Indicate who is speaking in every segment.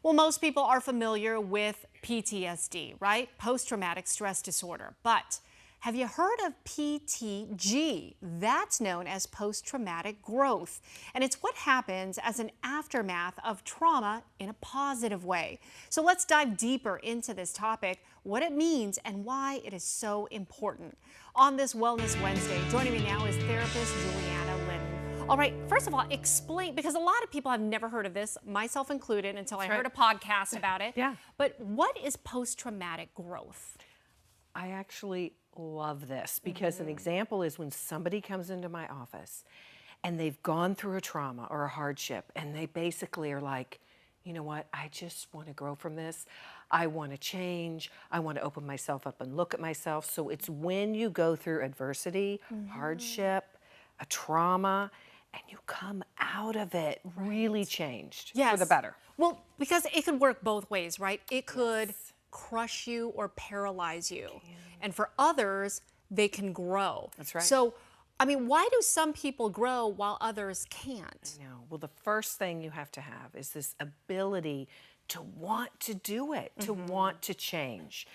Speaker 1: Well, most people are familiar with PTSD, right? Post-traumatic stress disorder. But have you heard of PTG? That's known as post-traumatic growth. And it's what happens as an aftermath of trauma in a positive way. So let's dive deeper into this topic, what it means and why it is so important. On this Wellness Wednesday, joining me now is therapist Julianna Lyddon. All right, first of all, explain, because a lot of people have never heard of this, myself included, until I heard a podcast about it.
Speaker 2: Yeah.
Speaker 1: But what is post-traumatic growth?
Speaker 2: I actually love this because an example is when somebody comes into my office and they've gone through a trauma or a hardship and they basically are like, you know what, I just want to grow from this. I want to change. I want to open myself up and look at myself. So it's when you go through adversity, hardship, a trauma, and you come out of it really changed for the better.
Speaker 1: Well, because it could work both ways, right? It could crush you or paralyze you. And for others, they can grow.
Speaker 2: That's right.
Speaker 1: So, I mean, why do some people grow while others can't?
Speaker 2: I know. Well, the first thing you have to have is this ability to want to do it, to want to change.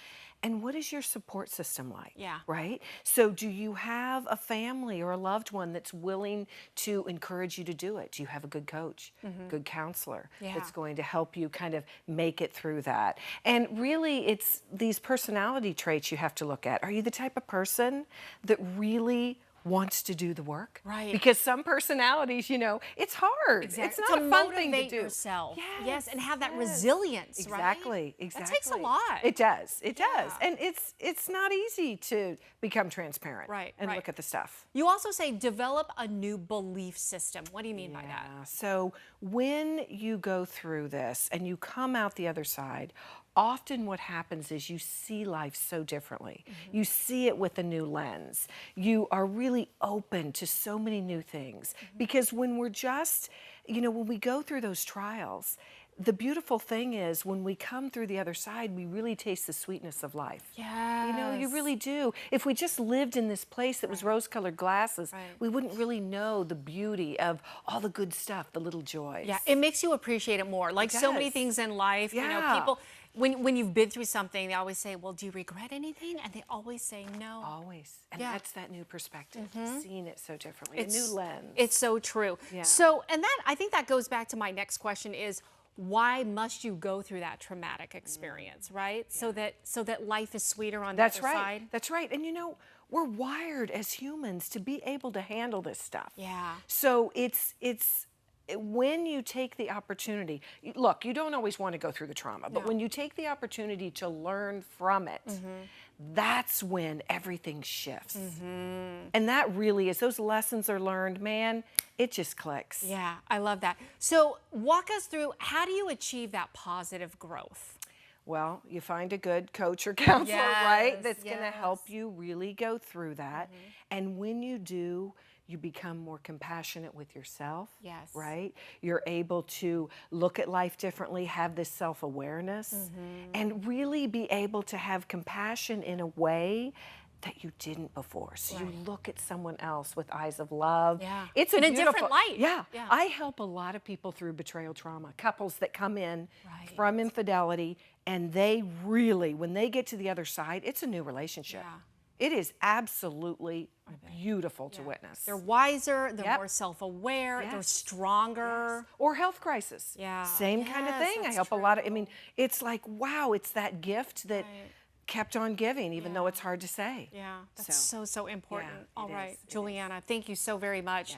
Speaker 2: And what is your support system like?
Speaker 1: Yeah.
Speaker 2: Right? So do you have a family or a loved one that's willing to encourage you to do it? Do you have a good coach, good counselor that's going to help you kind of make it through that? And really, it's these personality traits you have to look at. Are you the type of person that really wants to do the work?
Speaker 1: Right.
Speaker 2: Because some personalities, you know, it's hard.
Speaker 1: Exactly.
Speaker 2: It's not a fun thing to
Speaker 1: motivate
Speaker 2: do.
Speaker 1: yourself.
Speaker 2: Yes,
Speaker 1: and have that
Speaker 2: yes.
Speaker 1: resilience, right?
Speaker 2: Exactly.
Speaker 1: That takes a lot.
Speaker 2: It does. It does. And it's not easy to become transparent and look at the stuff.
Speaker 1: You also say develop a new belief system. What do you mean by that?
Speaker 2: So when you go through this and you come out the other side, often what happens is you see life so differently. You see it with a new lens. You are really open to so many new things. Because when we're just, you know, when we go through those trials, the beautiful thing is when we come through the other side, we really taste the sweetness of life.
Speaker 1: Yes.
Speaker 2: You know, you really do. If we just lived in this place that was rose-colored glasses, we wouldn't really know the beauty of all the good stuff, the little joys.
Speaker 1: Yeah, it makes you appreciate it more. Like so many things in life, you know, people, when you've been through something, they always say, well, do you regret anything? And they always say no.
Speaker 2: Always. And that's that new perspective, seeing it so differently, a new lens.
Speaker 1: It's so true. So, and that, I think that goes back to my next question is, why must you go through that traumatic experience, right? So that life is sweeter on the other side.
Speaker 2: That's right. And you know, we're wired as humans to be able to handle this stuff.
Speaker 1: Yeah.
Speaker 2: So it's when you take the opportunity, look, you don't always want to go through the trauma, but when you take the opportunity to learn from it, that's when everything shifts. And that really is, those lessons are learned, man, it just clicks.
Speaker 1: Yeah, I love that. So walk us through, how do you achieve that positive growth?
Speaker 2: Well, you find a good coach or counselor, right? That's going to help you really go through that. And when you do, you become more compassionate with yourself, right? You're able to look at life differently, have this self-awareness, and really be able to have compassion in a way that you didn't before. So you look at someone else with eyes of love. It's
Speaker 1: in a different light.
Speaker 2: I help a lot of people through betrayal trauma, couples that come in from infidelity, and they really, when they get to the other side, it's a new relationship. It is absolutely beautiful to witness.
Speaker 1: They're wiser, they're more self-aware, they're stronger.
Speaker 2: Or health crisis. Same kind of thing. I help a lot of, I mean, it's like, wow, it's that gift that kept on giving, even though it's hard to say.
Speaker 1: Yeah, that's so important. All right, Julianna, thank you so very much.